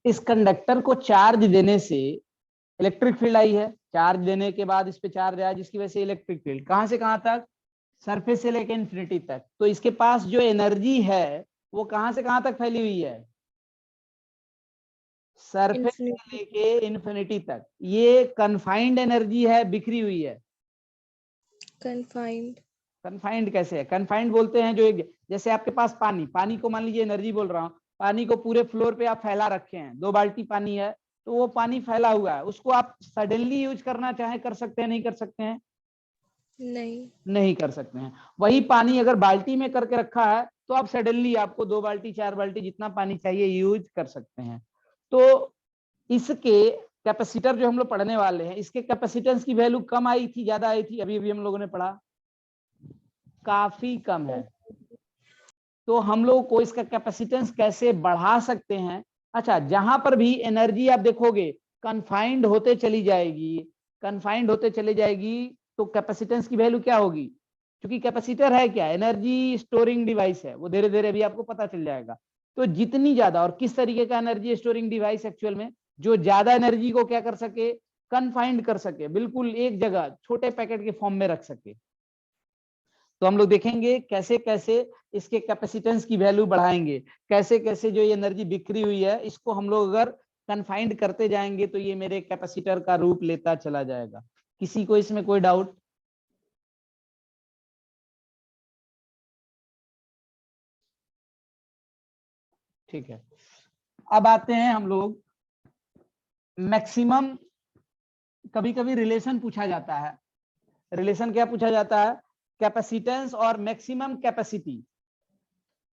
इस कंडक्टर को चार्ज देने से इलेक्ट्रिक फील्ड आई है, चार्ज देने के बाद इस पे चार्ज आया जिसकी वजह से इलेक्ट्रिक फील्ड कहां से कहां तक, सरफेस से लेकर इन्फिनिटी तक। तो इसके पास जो एनर्जी है वो कहां से कहां तक फैली हुई है, सरफेस से इन्फिनिटी। लेके इन्फिनिटी तक। ये कन्फाइंड एनर्जी है, बिखरी हुई है। कन्फाइंड। कन्फाइंड कैसे है, कन्फाइंड बोलते हैं जो एक, जैसे आपके पास पानी, पानी को मान लीजिए एनर्जी बोल रहा हूँ, पानी को पूरे फ्लोर पे आप फैला रखे हैं, 2 बाल्टी पानी है तो वो पानी फैला हुआ है, उसको आप सडनली यूज करना चाहे कर सकते हैं, नहीं कर सकते हैं, नहीं। नहीं कर सकते हैं। वही पानी अगर बाल्टी में करके रखा है तो आप सडनली आपको 2 बाल्टी 4 बाल्टी जितना पानी चाहिए यूज कर सकते हैं। तो इसके कैपेसिटर जो हम लोग पढ़ने वाले हैं, इसके कैपेसिटेंस की वैल्यू कम आई थी, ज्यादा आई थी, अभी अभी हम लोगों ने पढ़ा, काफी कम है। तो हम लोग को इसका कैपेसिटेंस कैसे बढ़ा सकते हैं। अच्छा, जहां पर भी एनर्जी आप देखोगे कन्फाइंड होते चली जाएगी, कन्फाइंड होते चली जाएगी, तो कैपेसिटेंस की वैल्यू क्या होगी, क्योंकि कैपेसिटर है क्या, एनर्जी स्टोरिंग डिवाइस है, वो धीरे धीरे अभी आपको पता चल जाएगा। तो जितनी ज्यादा और किस तरीके का एनर्जी स्टोरिंग डिवाइस एक्चुअल में, जो ज्यादा एनर्जी को क्या कर सके, कन्फाइंड कर सके, बिल्कुल एक जगह छोटे पैकेट के फॉर्म में रख सके। तो हम लोग देखेंगे कैसे कैसे इसके कैपेसिटेंस की वैल्यू बढ़ाएंगे, कैसे कैसे जो ये एनर्जी बिखरी हुई है इसको हम लोग अगर कन्फाइंड करते जाएंगे तो ये मेरे कैपेसिटर का रूप लेता चला जाएगा। किसी को इसमें कोई डाउट? ठीक है, अब आते हैं हम लोग मैक्सिमम। कभी कभी रिलेशन पूछा जाता है, रिलेशन क्या पूछा जाता है, कैपेसिटेंस और मैक्सिमम कैपेसिटी,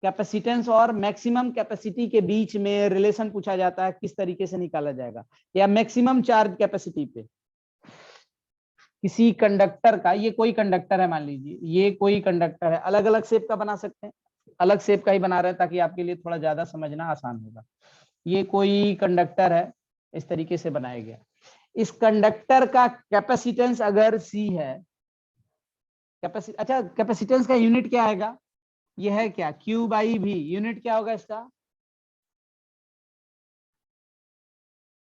कैपेसिटेंस और मैक्सिमम कैपेसिटी के बीच में रिलेशन पूछा जाता है, किस तरीके से निकाला जाएगा, या मैक्सिमम चार्ज कैपेसिटी पे किसी कंडक्टर का, ये कोई कंडक्टर है मान लीजिए, ये कोई कंडक्टर है, अलग अलग शेप का बना सकते हैं, अलग शेप का ही बना रहे हैं ताकि आपके लिए थोड़ा ज्यादा समझना आसान होगा। ये कोई कंडक्टर है, इस तरीके से बनाया गया। इस कंडक्टर का कैपेसिटेंस अगर सी है, अच्छा कैपेसिटेंस का यूनिट क्या आएगा, यह है क्या, Q बाई V, यूनिट क्या होगा इसका,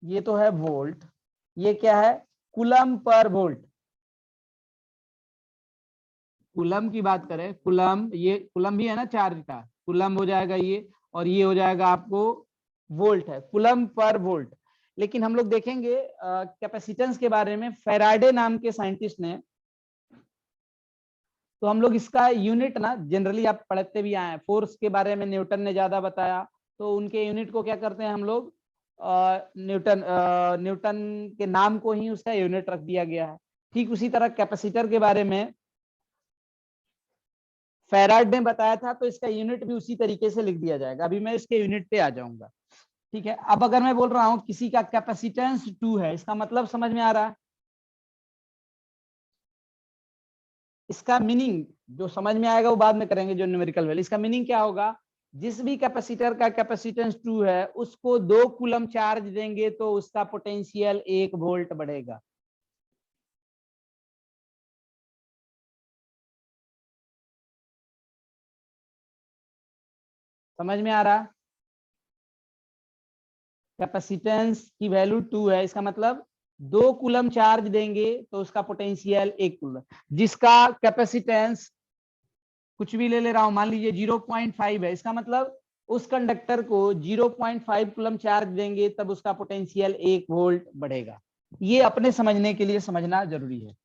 ये तो है वोल्ट, ये क्या है, कूलम पर वोल्ट। कूलम की बात करें, कूलम, ये कूलम भी है ना चार्ज का, कूलम हो जाएगा ये, और ये हो जाएगा आपको वोल्ट है, कूलम पर वोल्ट। लेकिन हम लोग देखेंगे कैपेसिटेंस के बारे में, फैराडे नाम के साइंटिस्ट ने, तो हम लोग इसका यूनिट ना जनरली आप पढ़ते भी आए हैं, फोर्स के बारे में न्यूटन ने ज्यादा बताया, तो उनके यूनिट को क्या करते हैं हम लोग, न्यूटन, न्यूटन के नाम को ही उसका यूनिट रख दिया गया है। ठीक उसी तरह कैपेसिटर के बारे में फैराड ने बताया था, तो इसका यूनिट भी उसी तरीके से लिख दिया जाएगा। अभी मैं इसके यूनिट पे आ जाऊंगा। ठीक है, अब अगर मैं बोल रहा हूं किसी का कैपेसिटेंस 2 है, इसका मतलब समझ में आ रहा है, इसका मीनिंग जो समझ में आएगा वो बाद में करेंगे, जो न्यूमेरिकल वैल्यू, इसका मीनिंग क्या होगा, जिस भी कैपेसिटर का कैपेसिटेंस 2 है उसको 2 कूलम चार्ज देंगे तो उसका पोटेंशियल 1 वोल्ट बढ़ेगा। समझ में आ रहा, कैपेसिटेंस की वैल्यू 2 है, इसका मतलब 2 कूलम चार्ज देंगे तो उसका पोटेंशियल 1 कूलम। जिसका कैपेसिटेंस कुछ भी ले रहा हूं, मान लीजिए 0.5 है, इसका मतलब उस कंडक्टर को 0.5 कूलम चार्ज देंगे तब उसका पोटेंशियल 1 वोल्ट बढ़ेगा। ये अपने समझने के लिए समझना जरूरी है।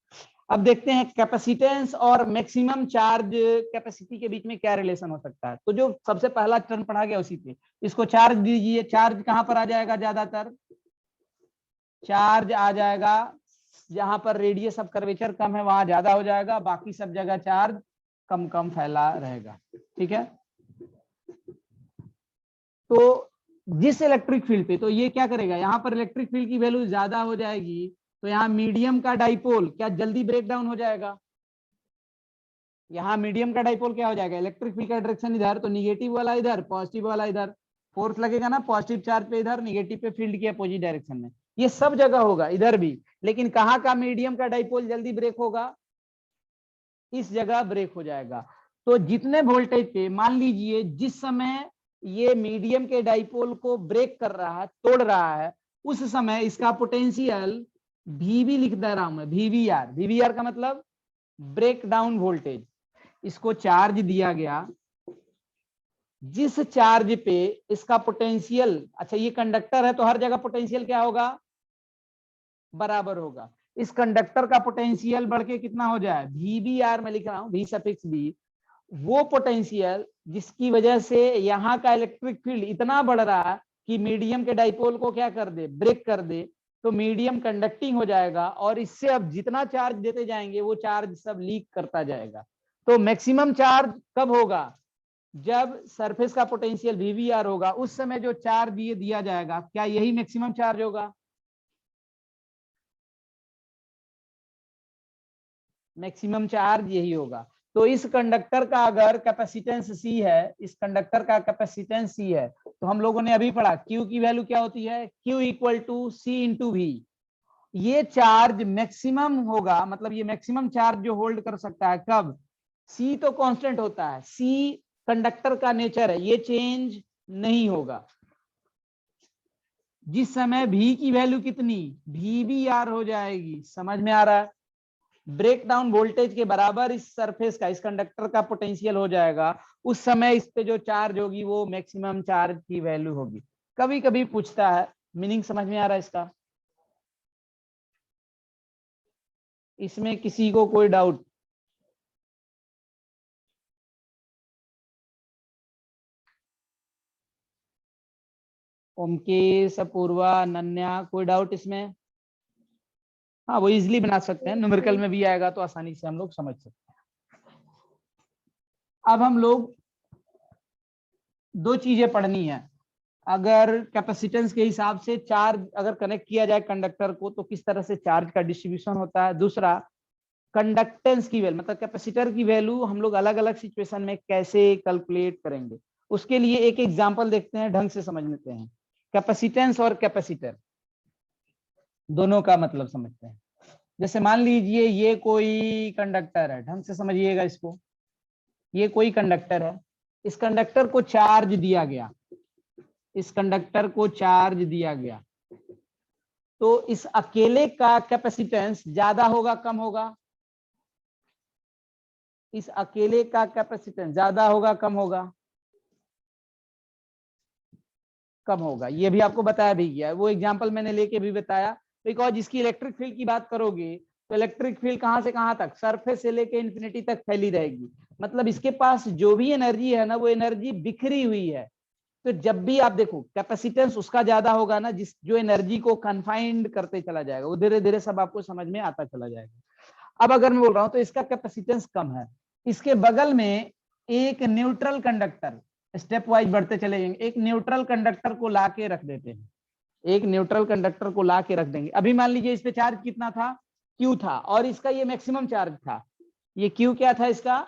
अब देखते हैं कैपेसिटेंस और मैक्सिमम चार्ज कैपेसिटी के बीच में क्या रिलेशन हो सकता है। तो जो सबसे पहला टर्म पढ़ा गया उसी पे, इसको चार्ज दीजिए, चार्ज कहां पर आ जाएगा, ज्यादातर चार्ज आ जाएगा जहां पर रेडियस ऑफ कर्वेचर कम है वहां ज्यादा हो जाएगा, बाकी सब जगह चार्ज कम कम फैला रहेगा। ठीक है, तो जिस इलेक्ट्रिक फील्ड पे, तो ये क्या करेगा, यहाँ पर इलेक्ट्रिक फील्ड की वैल्यू ज्यादा हो जाएगी तो यहाँ मीडियम का डाइपोल क्या जल्दी ब्रेक डाउन हो जाएगा, यहाँ मीडियम का डाइपोल क्या हो जाएगा, इलेक्ट्रिक फील्ड का डायरेक्शन इधर, तो निगेटिव वाला इधर, पॉजिटिव वाला इधर, फोर्स लगेगा ना पॉजिटिव चार्ज पे इधर, निगेटिव पे फील्ड की अपोजिट डायरेक्शन में, ये सब जगह होगा इधर भी। लेकिन कहाँ का मीडियम का डाइपोल जल्दी ब्रेक होगा, इस जगह ब्रेक हो जाएगा। तो जितने वोल्टेज पे, मान लीजिए जिस समय ये मीडियम के डाइपोल को ब्रेक कर रहा है, तोड़ रहा है, उस समय इसका पोटेंशियल वीवी लिख दे रहा हूं मैं, वीवीआर। वीवीआर का मतलब ब्रेक डाउन वोल्टेज। इसको चार्ज दिया गया, जिस चार्ज पे इसका पोटेंशियल, अच्छा ये कंडक्टर है तो हर जगह पोटेंशियल क्या होगा, बराबर होगा। इस कंडक्टर का पोटेंशियल बढ़ के कितना हो जाए, वीबीआर में लिख रहा हूं, वी सफिक्स बी, वो पोटेंशियल जिसकी वजह से यहाँ का इलेक्ट्रिक फील्ड इतना बढ़ रहा है कि मीडियम के डाइपोल को क्या कर दे, ब्रेक कर दे, तो मीडियम कंडक्टिंग हो जाएगा और इससे अब जितना चार्ज देते जाएंगे वो चार्ज सब लीक करता जाएगा। तो मैक्सिमम चार्ज कब होगा, जब सरफेस का पोटेंशियल वीवीआर होगा, उस समय जो चार्ज ये दिया जाएगा, क्या यही मैक्सिमम चार्ज होगा, मैक्सिमम चार्ज यही होगा। तो इस कंडक्टर का अगर कैपेसिटेंस सी है, इस कंडक्टर का कैपेसिटेंस सी है, तो हम लोगों ने अभी पढ़ा क्यू की वैल्यू क्या होती है, Q equal to C into V. ये चार्ज मैक्सिमम होगा, मतलब ये मैक्सिमम चार्ज जो होल्ड कर सकता है कब, सी तो कांस्टेंट होता है, सी कंडक्टर का नेचर है, ये चेंज नहीं होगा। जिस समय भी की वैल्यू कितनी, वी बी आर हो जाएगी, समझ में आ रहा है, ब्रेक डाउन वोल्टेज के बराबर इस सरफेस का, इस कंडक्टर का पोटेंशियल हो जाएगा, उस समय इस पे जो चार्ज होगी वो मैक्सिमम चार्ज की वैल्यू होगी। कभी कभी पूछता है, मीनिंग समझ में आ रहा है इसका, इसमें किसी को कोई डाउट, ओमकेश, अपूर्वा, अनन्या, कोई डाउट इसमें? हाँ वो इजिली बना सकते हैं, न्यूमेरिकल में भी आएगा तो आसानी से हम लोग समझ सकते हैं। अब हम लोग दो चीजें पढ़नी है, अगर कैपेसिटेंस के हिसाब से चार्ज अगर कनेक्ट किया जाए कंडक्टर को तो किस तरह से चार्ज का डिस्ट्रीब्यूशन होता है। दूसरा, कंडक्टेंस की वैल्यू, मतलब कैपेसिटर की वैल्यू हम लोग अलग अलग सिचुएशन में कैसे कैलकुलेट करेंगे, उसके लिए एक एग्जांपल देखते हैं, ढंग से समझ लेते हैं। कैपेसिटेंस और कैपेसिटर दोनों का मतलब समझते हैं। जैसे मान लीजिए ये कोई कंडक्टर है, ढंग से समझिएगा इसको, ये कोई कंडक्टर है, इस कंडक्टर को चार्ज दिया गया, इस कंडक्टर को चार्ज दिया गया, तो इस अकेले का कैपेसिटेंस ज्यादा होगा कम होगा, इस अकेले का कैपेसिटेंस ज्यादा होगा कम होगा, कम होगा। ये भी आपको बताया भी गया है, वो एग्जांपल मैंने लेके भी बताया। बिकॉज इसकी इलेक्ट्रिक फील्ड की बात करोगे तो इलेक्ट्रिक फील्ड कहां से कहां तक, सरफेस से लेके इंफिनिटी तक फैली रहेगी, मतलब इसके पास जो भी एनर्जी है ना वो एनर्जी बिखरी हुई है। तो जब भी आप देखो कैपेसिटेंस उसका ज्यादा होगा ना, जिस जो एनर्जी को कन्फाइंड करते चला जाएगा, वो धीरे धीरे सब आपको समझ में आता चला जाएगा। अब अगर मैं बोल रहा हूं तो इसका कैपेसिटेंस कम है, इसके बगल में एक न्यूट्रल कंडक्टर, स्टेप वाइज बढ़ते चले जाएंगे, एक न्यूट्रल कंडक्टर को ला के रख देते हैं, एक न्यूट्रल कंडक्टर को ला के रख देंगे। अभी मान लीजिए इस पे चार्ज कितना था, क्यू था, और इसका ये मैक्सिमम चार्ज था, ये क्यू क्या था, इसका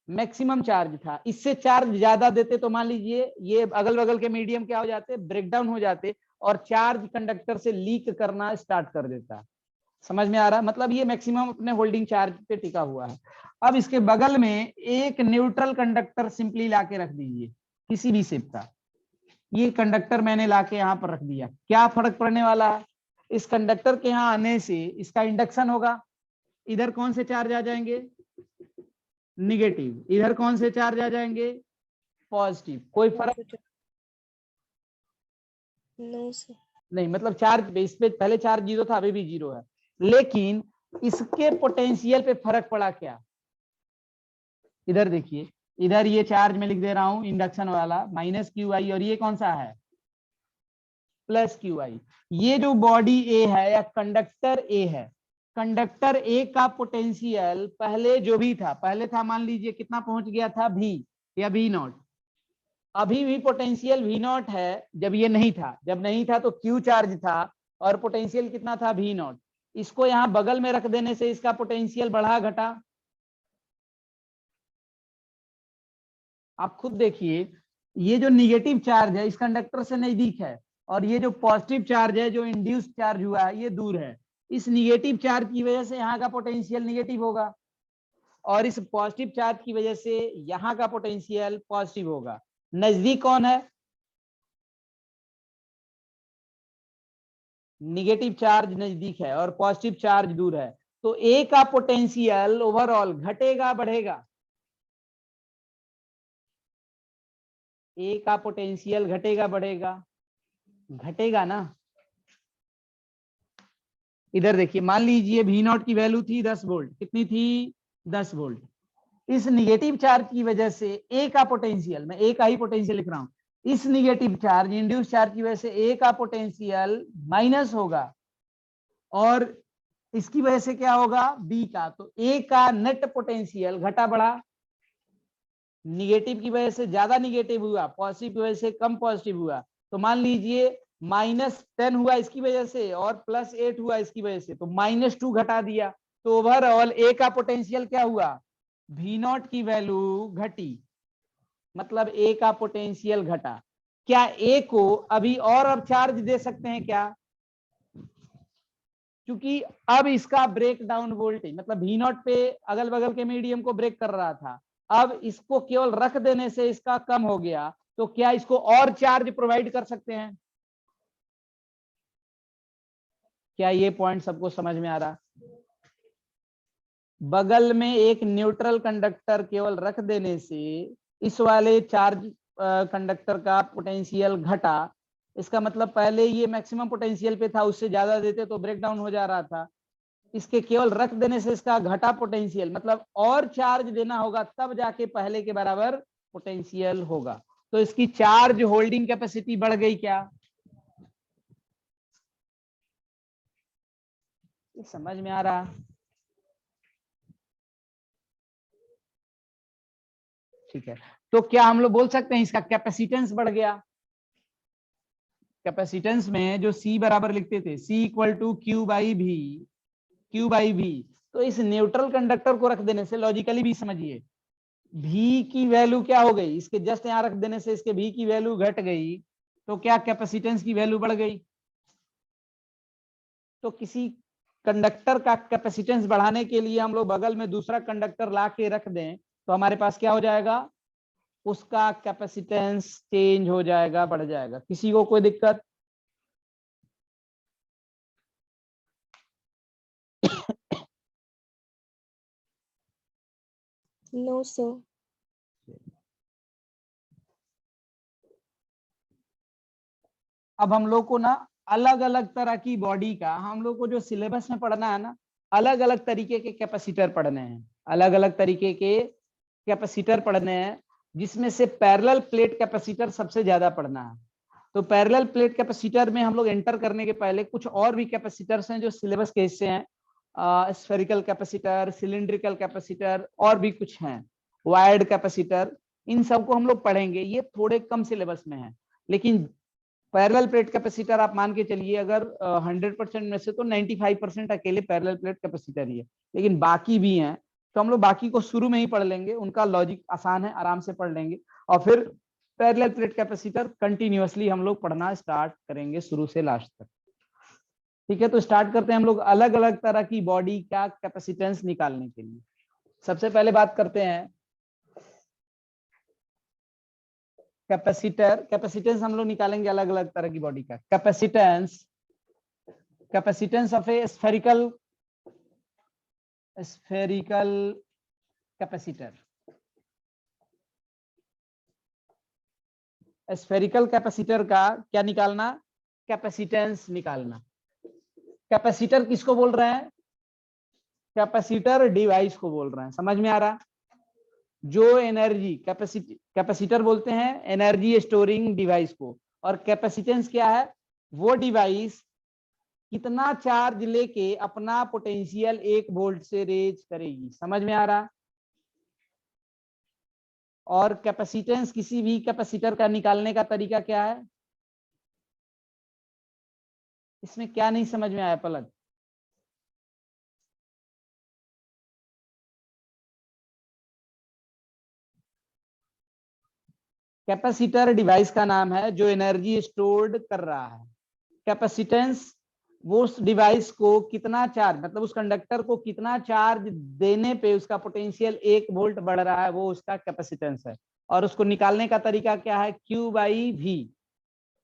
मैक्सिमम चार्ज था। इससे चार्ज ज्यादा देते तो मान लीजिए ये अगल बगल के मीडियम क्या हो जाते, ब्रेकडाउन हो जाते, और चार्ज कंडक्टर से लीक करना स्टार्ट कर देता। समझ में आ रहा है, मतलब ये मैक्सिमम अपने होल्डिंग चार्ज पे टिका हुआ है। अब इसके बगल में एक न्यूट्रल कंडक्टर सिंपली लाके रख दीजिए, किसी भी शेप का, ये कंडक्टर मैंने लाके यहाँ पर रख दिया, क्या फर्क पड़ने वाला है, इस कंडक्टर के यहाँ आने से इसका इंडक्शन होगा, इधर कौन से चार्ज आ जाएंगे, निगेटिव, इधर कौन से चार्ज आ जाएंगे, पॉजिटिव। कोई फर्क नो सर। नहीं, मतलब चार्ज इस पे पहले चार्ज जीरो था, अभी भी जीरो है, लेकिन इसके पोटेंशियल पे फर्क पड़ा क्या, इधर देखिए, इधर ये चार्ज में लिख दे रहा हूं इंडक्शन वाला माइनस क्यू आई, और ये कौन सा है प्लस क्यू आई। ये जो बॉडी ए है या कंडक्टर ए है, कंडक्टर ए का पोटेंशियल पहले जो भी था, पहले था मान लीजिए कितना पहुंच गया था भी या भी नॉट, अभी भी पोटेंशियल वी नॉट है, जब ये नहीं था, जब नहीं था तो क्यू चार्ज था और पोटेंशियल कितना था वी नॉट। इसको यहां बगल में रख देने से इसका पोटेंशियल बढ़ा घटा, आप खुद देखिए, ये जो निगेटिव चार्ज है इस कंडक्टर से नजदीक है, और ये जो पॉजिटिव चार्ज है जो इंड्यूस चार्ज हुआ है ये दूर है। इस निगेटिव चार्ज की वजह से यहाँ का पोटेंशियल निगेटिव होगा, और इस पॉजिटिव चार्ज की वजह से यहाँ का पोटेंशियल पॉजिटिव होगा। नजदीक कौन है? निगेटिव चार्ज नजदीक है और पॉजिटिव चार्ज दूर है। तो ए का पोटेंशियल ओवरऑल घटेगा बढ़ेगा? ए का पोटेंशियल घटेगा बढ़ेगा? घटेगा ना। इधर देखिए, मान लीजिए वी नॉट की वैल्यू थी 10 वोल्ट, कितनी थी? 10 वोल्ट। इस निगेटिव चार्ज की वजह से ए का पोटेंशियल, मैं ए का ही पोटेंशियल लिख रहा हूं, इस निगेटिव चार्ज इंड्यूस चार्ज की वजह से ए का पोटेंशियल माइनस होगा और इसकी वजह से क्या होगा? बी का। तो ए का नेट पोटेंशियल घटा बढ़ा, निगेटिव की वजह से ज्यादा निगेटिव हुआ, पॉजिटिव की वजह से कम पॉजिटिव हुआ। तो मान लीजिए -10 हुआ इसकी वजह से और +8 हुआ इसकी वजह से, तो -2 घटा दिया। तो ओवरऑल ए का पोटेंशियल क्या हुआ? वी नॉट की वैल्यू घटी, मतलब ए का पोटेंशियल घटा। क्या ए को अभी और अब चार्ज दे सकते हैं क्या? क्योंकि अब इसका ब्रेक डाउन वोल्टेज, मतलब वी नॉट पे अगल बगल के मीडियम को ब्रेक कर रहा था, अब इसको केवल रख देने से इसका कम हो गया। तो क्या इसको और चार्ज प्रोवाइड कर सकते हैं? क्या ये पॉइंट सबको समझ में आ रहा? बगल में एक न्यूट्रल कंडक्टर केवल रख देने से इस वाले चार्ज कंडक्टर का पोटेंशियल घटा। इसका मतलब पहले ये मैक्सिमम पोटेंशियल पे था, उससे ज्यादा देते तो ब्रेक डाउन हो जा रहा था। इसके केवल रख देने से इसका घटा पोटेंशियल, मतलब और चार्ज देना होगा तब जाके पहले के बराबर पोटेंशियल होगा। तो इसकी चार्ज होल्डिंग कैपेसिटी बढ़ गई क्या? ये समझ में आ रहा? ठीक है। तो क्या हम लोग बोल सकते हैं इसका कैपेसिटेंस बढ़ गया? कैपेसिटेंस में जो C बराबर लिखते थे, C equal to Q by V, तो इस न्यूट्रल कंडक्टर को रख देने से, लॉजिकली भी समझिए, V की वैल्यू क्या हो गई? इसके जस्ट यहां रख देने से इसके V की वैल्यू घट गई, तो क्या कैपेसिटेंस की वैल्यू बढ़ गई? तो किसी कंडक्टर का कैपेसिटेंस बढ़ाने के लिए हम लोग बगल में दूसरा कंडक्टर ला के रख दें तो हमारे पास क्या हो जाएगा? उसका कैपेसिटेंस चेंज हो जाएगा, बढ़ जाएगा। किसी को कोई दिक्कत? No sir. अब हम लोग को ना अलग अलग तरह की बॉडी का, हम लोग को जो सिलेबस में पढ़ना है ना, अलग अलग तरीके के कैपेसिटर पढ़ने हैं, अलग अलग तरीके के कैपेसिटर पढ़ने हैं, जिसमें से पैरेलल प्लेट कैपेसिटर सबसे ज्यादा पढ़ना है। तो पैरेलल प्लेट कैपेसिटर में हम लोग एंटर करने के पहले कुछ और भी कैपेसिटर्स हैं जो सिलेबस के हिस्से हैं, स्फेरिकल कैपेसिटर, सिलिंड्रिकल कैपेसिटर और भी कुछ हैं, वायर्ड कैपेसिटर, इन सबको हम लोग पढ़ेंगे। ये थोड़े कम सिलेबस में है, लेकिन पैरेलल प्लेट कैपेसिटर आप मान के चलिए अगर 100% में से तो 95% अकेले पैरेलल प्लेट कैपेसिटर ही है, लेकिन बाकी भी हैं। तो हम लोग बाकी को शुरू में ही पढ़ लेंगे, उनका लॉजिक आसान है, आराम से पढ़ लेंगे, और फिर पैरेलल प्लेट कैपेसिटर कंटिन्यूअसली हम लोग पढ़ना स्टार्ट करेंगे शुरू से लास्ट तक। ठीक है, तो स्टार्ट करते हैं हम लोग अलग अलग तरह की बॉडी का कैपेसिटेंस निकालने के लिए। सबसे पहले बात करते हैं कैपेसिटर। कैपेसिटेंस हम लोग निकालेंगे अलग अलग तरह की बॉडी का capacitance. Capacitance of A spherical capacitor. Spherical capacitor का क्या निकालना? कैपेसिटेंस निकालना। कैपेसिटर किसको बोल रहे हैं? कैपेसिटर डिवाइस को बोल रहे हैं। समझ में आ रहा? जो एनर्जी, कैपेसिटर बोलते हैं एनर्जी स्टोरिंग डिवाइस को, और कैपेसिटेंस क्या है? वो डिवाइस कितना चार्ज लेके अपना पोटेंशियल 1 वोल्ट से रेज करेगी। समझ में आ रहा? और कैपेसिटेंस किसी भी कैपेसिटर का निकालने का तरीका क्या है? इसमें क्या नहीं समझ में आया पलक? कैपेसिटर डिवाइस का नाम है जो एनर्जी स्टोर्ड कर रहा है। कैपेसिटेंस वो उस डिवाइस को कितना चार्ज, मतलब उस कंडक्टर को कितना चार्ज देने पे उसका पोटेंशियल 1 वोल्ट बढ़ रहा है, वो उसका कैपेसिटेंस है। और उसको निकालने का तरीका क्या है, Q बाई V,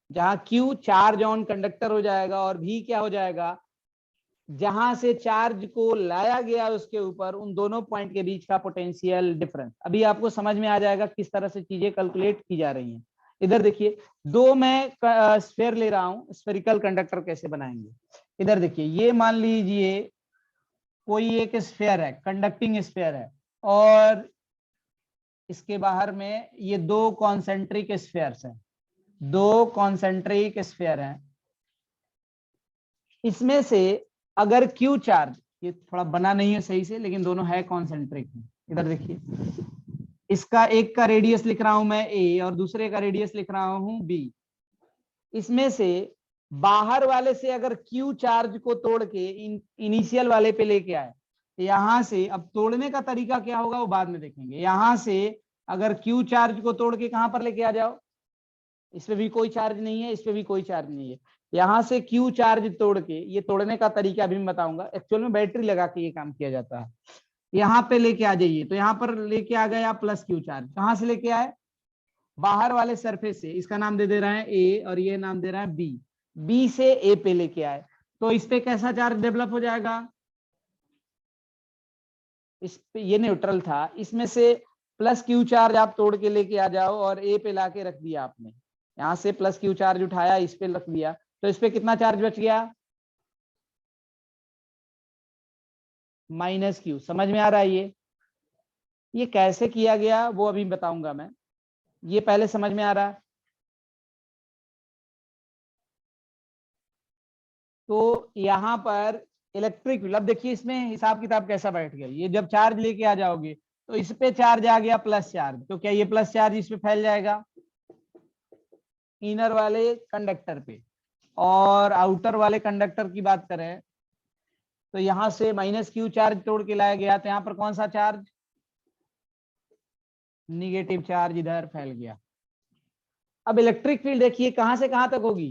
जहां Q चार्ज ऑन कंडक्टर हो जाएगा और V क्या हो जाएगा, जहां से चार्ज को लाया गया उसके ऊपर उन दोनों पॉइंट के बीच का पोटेंशियल डिफरेंस। अभी आपको समझ में आ जाएगा किस तरह से चीजें कैलकुलेट की जा रही हैं। इधर देखिए, दो मैं स्फीयर ले रहा हूं, स्फेरिकल कंडक्टर कैसे बनाएंगे। इधर देखिए, ये मान लीजिए कोई एक स्फीयर है, कंडक्टिंग स्फीयर है, और इसके बाहर में ये दो कॉन्सेंट्रिक स्फीयर्स हैं, दो कॉन्सेंट्रिक स्फीयर हैं। इसमें से अगर Q चार्ज, ये थोड़ा बना नहीं है सही से लेकिन दोनों है कॉन्सेंट्रिक में। इधर देखिए, इसका एक का रेडियस लिख रहा हूं मैं A और दूसरे का रेडियस लिख रहा हूं B। इसमें से बाहर वाले से अगर Q चार्ज को तोड़ के इनिशियल वाले पे लेके आए, यहां से, अब तोड़ने का तरीका क्या होगा वो बाद में देखेंगे। यहां से अगर Q चार्ज को तोड़ के कहां पर लेके आ जाओ, इस पे भी कोई चार्ज नहीं है, इस पे भी कोई चार्ज नहीं है, यहां से Q चार्ज तोड़ के, ये तोड़ने का तरीका भी मैं बताऊंगा, एक्चुअल में बैटरी लगा के ये काम किया जाता है। यहाँ पे लेके आ जाइए, तो यहाँ पर लेके आ गया प्लस Q चार्ज, कहां से लेके आए, बाहर वाले सरफेस से, इसका नाम दे दे रहे हैं A और ये नाम दे रहा है B, B से A पे लेके आए, तो इस पे कैसा चार्ज डेवलप हो जाएगा, इस पे ये न्यूट्रल था, इसमें से प्लस Q चार्ज आप तोड़ के लेके आ जाओ और A पे लाके रख दिया आपने, यहां से प्लस Q चार्ज उठाया इस पे रख दिया, तो इस पे कितना चार्ज बच गया, माइनस Q। समझ में आ रहा है ये कैसे किया गया वो अभी बताऊंगा मैं, ये पहले समझ में आ रहा है। तो यहाँ पर इलेक्ट्रिक फील्ड, अब देखिए इसमें हिसाब किताब कैसा बैठ गया, ये जब चार्ज लेके आ जाओगे तो इस पे चार्ज आ गया प्लस चार्ज, तो क्या ये प्लस चार्ज इस पे फैल जाएगा इनर वाले कंडक्टर पे, और आउटर वाले कंडक्टर की बात करें तो यहां से माइनस Q चार्ज तोड़ के लाया गया, तो यहाँ पर कौन सा चार्ज, निगेटिव चार्ज इधर फैल गया। अब इलेक्ट्रिक फील्ड देखिए कहां से कहां तक होगी,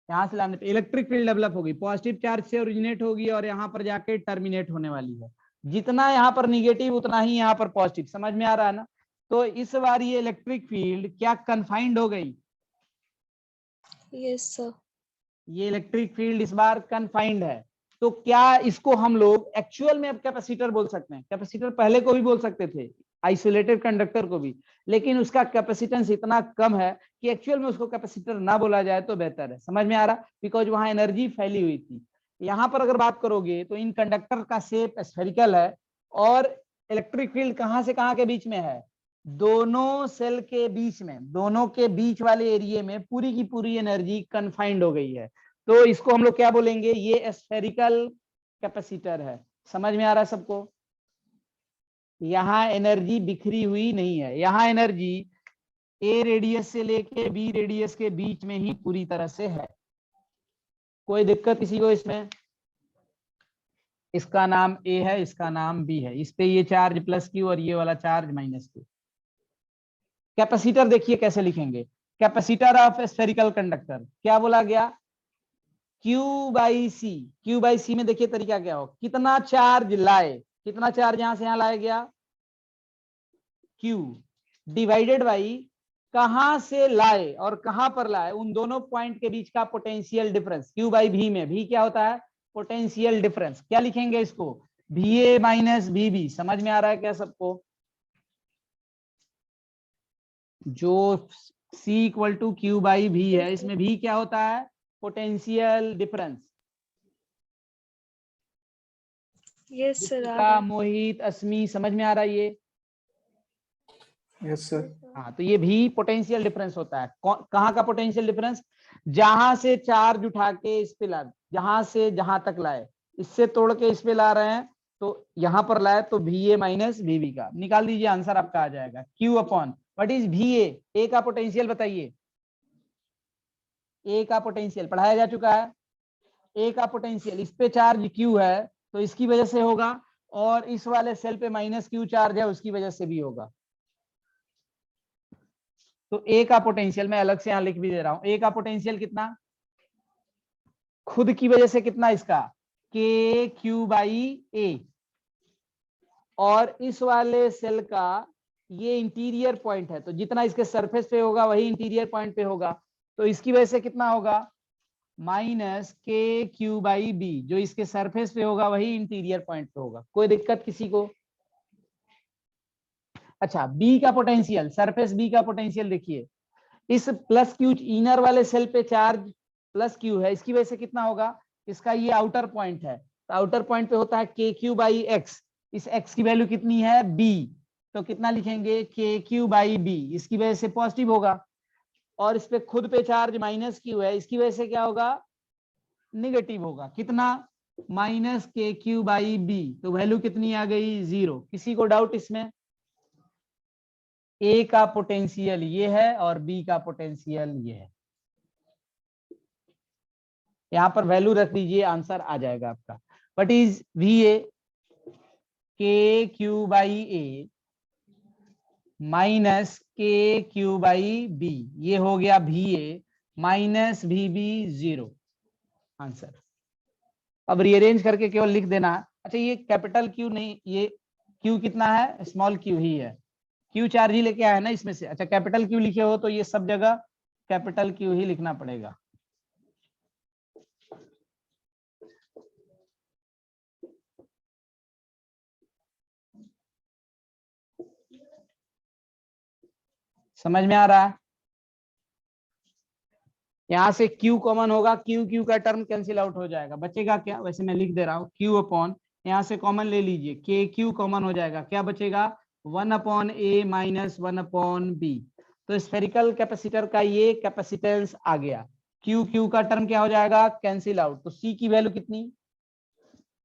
यहां से लाने पे इलेक्ट्रिक फील्ड डेवलप होगी, पॉजिटिव चार्ज से ओरिजिनेट होगी और यहाँ पर जाके टर्मिनेट होने वाली है, जितना यहाँ पर निगेटिव उतना ही यहाँ पर पॉजिटिव। समझ में आ रहा है ना। तो इस बार ये इलेक्ट्रिक फील्ड क्या कन्फाइंड हो गई, यस सर। ये इलेक्ट्रिक फील्ड इस बार कन्फाइंड है। तो क्या इसको हम लोग एक्चुअल में अब कैपेसिटर बोल सकते हैं, कैपेसिटर पहले को भी बोल सकते थे, आइसोलेटेड कंडक्टर को भी, लेकिन उसका कैपेसिटेंस इतना कम है कि एक्चुअल में उसको कैपेसिटर ना बोला जाए तो बेहतर है। समझ में आ रहा, बिकॉज वहां एनर्जी फैली हुई थी। यहाँ पर अगर बात करोगे तो इन कंडक्टर का शेप स्फेरिकल है, और इलेक्ट्रिक फील्ड कहां से कहां के बीच में है, दोनों सेल के बीच में, दोनों के बीच वाले एरिया में पूरी की पूरी एनर्जी कन्फाइंड हो गई है। तो इसको हम लोग क्या बोलेंगे, ये स्फेरिकल कैपेसिटर है। समझ में आ रहा है सबको, यहाँ एनर्जी बिखरी हुई नहीं है, यहाँ एनर्जी ए रेडियस से लेके बी रेडियस के बीच में ही पूरी तरह से है। कोई दिक्कत किसी को इसमें, इसका नाम ए है, इसका नाम बी है, इस पे ये चार्ज प्लस Q और ये वाला चार्ज माइनस Q। कैपेसिटर देखिए कैसे लिखेंगे, कैपेसिटर ऑफ स्फेरिकल कंडक्टर क्या बोला गया, Q/C। Q/C में देखिए तरीका क्या हो, कितना चार्ज लाए, कितना चार्ज यहां से यहां लाया गया Q, डिवाइडेड बाई कहां से लाए और कहां पर लाए, उन दोनों पॉइंट के बीच का पोटेंशियल डिफरेंस। Q/V में V क्या होता है, पोटेंशियल डिफरेंस। क्या लिखेंगे इसको, VA माइनस VB। समझ में आ रहा है क्या सबको, जो C इक्वल टू Q/V है, इसमें V क्या होता है, पोटेंशियल डिफरेंस। यस सर, आ दीपिका, रहा है। मोहित, अस्मी, समझ में आ रहा है ये, यस सर। हाँ। तो ये भी पोटेंशियल डिफरेंस होता है, कहाँ का पोटेंशियल डिफरेंस, जहां से चार्ज उठा के इस पे ला, जहां से जहां तक लाए, इससे तोड़ के इस पे ला रहे हैं तो यहां पर लाए, तो VA माइनस VB का निकाल दीजिए, आंसर आपका आ जाएगा Q upon what is VA। ए का पोटेंशियल बताइए, ए का पोटेंशियल पढ़ाया जा चुका है, ए का पोटेंशियल, इस पे चार्ज Q है तो इसकी वजह से होगा, और इस वाले सेल पे माइनस Q चार्ज है उसकी वजह से भी होगा। तो ए का पोटेंशियल मैं अलग से यहां लिख भी दे रहा हूं, ए का पोटेंशियल कितना, खुद की वजह से कितना इसका, KQ/A, और इस वाले सेल का ये इंटीरियर पॉइंट है, तो जितना इसके सरफेस पे होगा वही इंटीरियर पॉइंट पे होगा, तो इसकी वजह से कितना होगा minus K Q by B, जो इसके सरफेस पे होगा वही इंटीरियर पॉइंट पे होगा। कोई दिक्कत किसी को? अच्छा, बी का पोटेंशियल, सरफेस बी का पोटेंशियल देखिए, इस प्लस क्यू इनर वाले सेल पे चार्ज प्लस क्यू है, इसकी वजह से कितना होगा, इसका ये आउटर पॉइंट है, तो आउटर पॉइंट पे होता है के क्यू बाई एक्स, इस एक्स की वैल्यू कितनी है बी, तो कितना लिखेंगे के क्यू बाई बी, इसकी वजह से पॉजिटिव होगा, और इस पे खुद पे चार्ज माइनस क्यू है, इसकी वजह से क्या होगा निगेटिव होगा, कितना minus K Q by B, तो वैल्यू कितनी आ गई 0। किसी को डाउट इसमें? ए का पोटेंशियल ये है और बी का पोटेंशियल ये है, यहां पर वैल्यू रख दीजिए, आंसर आ जाएगा आपका। What is V A, K Q by A minus K Q by B, ये हो गया V A minus V B 0 answer. अब रीअरेंज करके केवल लिख देना। अच्छा, ये कैपिटल क्यू नहीं, ये क्यू कितना है, स्मॉल क्यू ही है, क्यू चार्ज ही लेके आया है ना इसमें से। अच्छा, कैपिटल क्यू लिखे हो तो ये सब जगह कैपिटल क्यू ही लिखना पड़ेगा। समझ में आ रहा है? यहां से Q कॉमन होगा, Q Q का टर्म कैंसिल आउट हो जाएगा, बचेगा क्या, वैसे मैं लिख दे रहा हूँ Q अपॉन, यहां से कॉमन ले लीजिए, के Q कॉमन हो जाएगा, क्या बचेगा 1 upon A minus 1 upon B. तो स्फेरिकल कैपेसिटर का ये कैपेसिटेंस आ गया। Q Q का टर्म क्या हो जाएगा कैंसिल आउट, तो C की वैल्यू कितनी,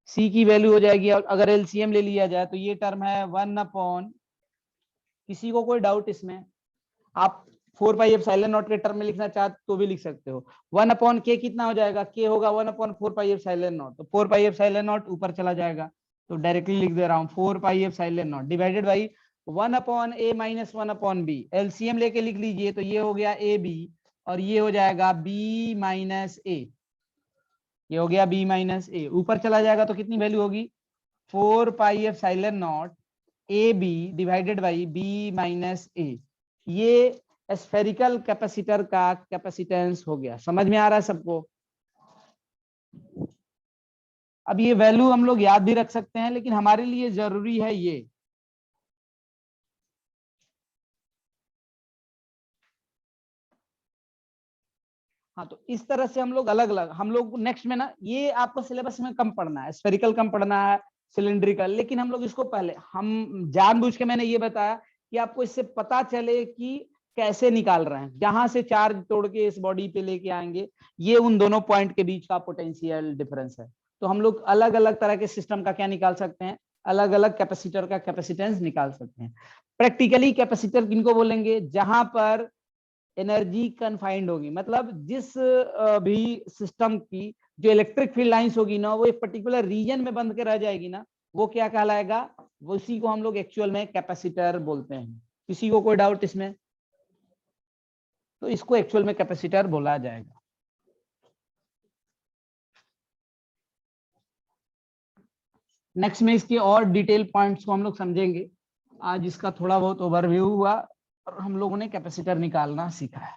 C की वैल्यू हो जाएगी, अगर एलसीएम ले लिया जाए तो ये टर्म है 1 अपॉन, किसी को कोई डाउट इसमें? आप 4 पाई एप्सिलॉन नॉट के टर्म में लिखना चाहते तो भी लिख सकते हो। 1 अपॉन के कितना हो जाएगा, के होगा 1 अपॉन 4 पाई एप्सिलॉन नॉट, तो 4 पाई एप्सिलॉन नॉट ऊपर चला जाएगा, तो डायरेक्टली लिख दे रहा हूँ 4 pi epsilon not divided by 1 upon A minus 1 upon B, LCM लेके लिख लीजिए, तो ये हो गया ए बी और ये हो जाएगा बी माइनस ए, ये हो गया बी माइनस ए, ऊपर चला जाएगा तो कितनी वैल्यू होगी 4 pi epsilon naught a b divided by b minus a. ये स्फेरिकल कैपेसिटर का कैपेसिटेंस हो गया। समझ में आ रहा है सबको? अब ये वैल्यू हम लोग याद भी रख सकते हैं, लेकिन हमारे लिए जरूरी है ये, हाँ, तो इस तरह से हम लोग अलग अलग, हम लोग नेक्स्ट में ना, ये आपको सिलेबस में कम पढ़ना है, स्फेरिकल कम पढ़ना है, सिलिंड्रिकल, लेकिन हम लोग इसको पहले, हम जानबूझ के मैंने ये बताया कि आपको इससे पता चले कि कैसे निकाल रहे हैं, जहां से चार्ज तोड़ के इस बॉडी पे लेके आएंगे, ये उन दोनों पॉइंट के बीच का पोटेंशियल डिफरेंस है। तो हम लोग अलग अलग तरह के सिस्टम का क्या निकाल सकते हैं, अलग अलग कैपेसिटर का कैपेसिटेंस निकाल सकते हैं। प्रैक्टिकली कैपेसिटर किनको बोलेंगे, जहां पर एनर्जी कन्फाइंड होगी, मतलब जिस भी सिस्टम की जो इलेक्ट्रिक फील्ड लाइंस होगी ना, वो एक पर्टिकुलर रीजन में बंद के रह जाएगी ना, वो क्या कहलाएगा, वो उसी को हम लोग एक्चुअल में कैपेसिटर बोलते हैं। किसी को कोई डाउट इसमें? तो इसको एक्चुअल में कैपेसिटर बोला जाएगा। नेक्स्ट में इसके और डिटेल पॉइंट्स को हम लोग समझेंगे। आज इसका थोड़ा बहुत ओवरव्यू हुआ और हम लोगों ने कैपेसिटर निकालना सीखा है।